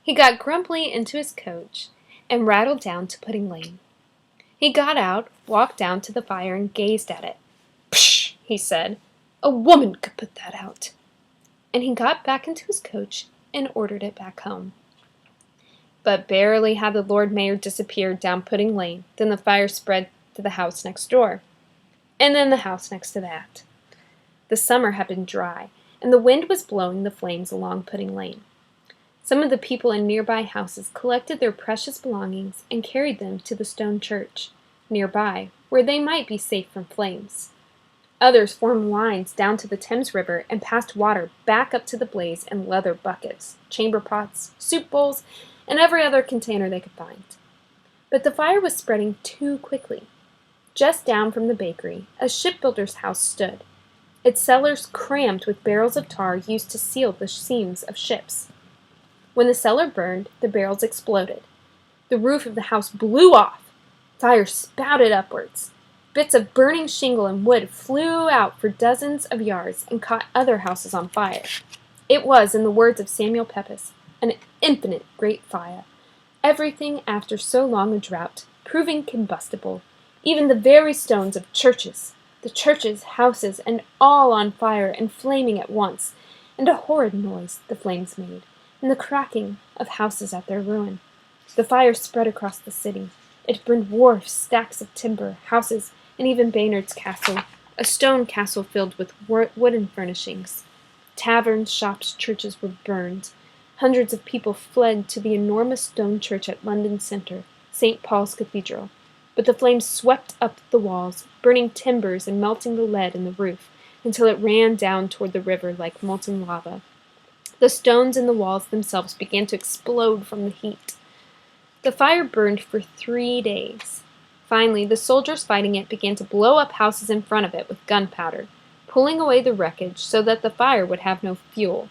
He got grumpily into his coach and rattled down to Pudding Lane. He got out, walked down to the fire, and gazed at it. "Psh!" he said. "A woman could put that out." And he got back into his coach and ordered it back home. But barely had the Lord Mayor disappeared down Pudding Lane than the fire spread to the house next door, and then the house next to that. The summer had been dry, and the wind was blowing the flames along Pudding Lane. Some of the people in nearby houses collected their precious belongings and carried them to the stone church nearby, where they might be safe from flames. Others formed lines down to the Thames River and passed water back up to the blaze in leather buckets, chamber pots, soup bowls, and every other container they could find. But the fire was spreading too quickly. Just down from the bakery, a shipbuilder's house stood, its cellars crammed with barrels of tar used to seal the seams of ships. When the cellar burned, the barrels exploded. The roof of the house blew off. Fire spouted upwards. Bits of burning shingle and wood flew out for dozens of yards and caught other houses on fire. It was, in the words of Samuel Pepys, an infinite great fire, everything after so long a drought, proving combustible, even the very stones of churches, the churches, houses, and all on fire and flaming at once, and a horrid noise the flames made, and the cracking of houses at their ruin. The fire spread across the city. It burned wharfs, stacks of timber, houses, and even Baynard's castle, a stone castle filled with wooden furnishings. Taverns, shops, churches were burned. Hundreds of people fled to the enormous stone church at London Centre, St. Paul's Cathedral, but the flames swept up the walls, burning timbers and melting the lead in the roof, until it ran down toward the river like molten lava. The stones in the walls themselves began to explode from the heat. The fire burned for 3 days. Finally, the soldiers fighting it began to blow up houses in front of it with gunpowder, pulling away the wreckage so that the fire would have no fuel.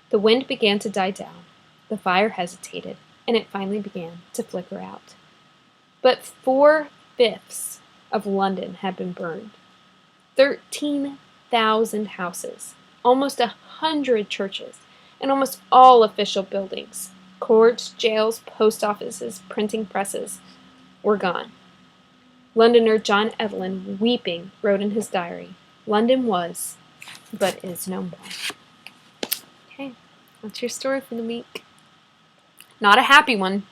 The wind began to die down. The fire hesitated, and it finally began to flicker out. But 4/5 of London had been burned. 13,000 houses, almost 100 churches, and almost all official buildings, courts, jails, post offices, printing presses, were gone. Londoner John Evelyn, weeping, wrote in his diary, "London was, but is no more." Okay, that's your story for the week. Not a happy one.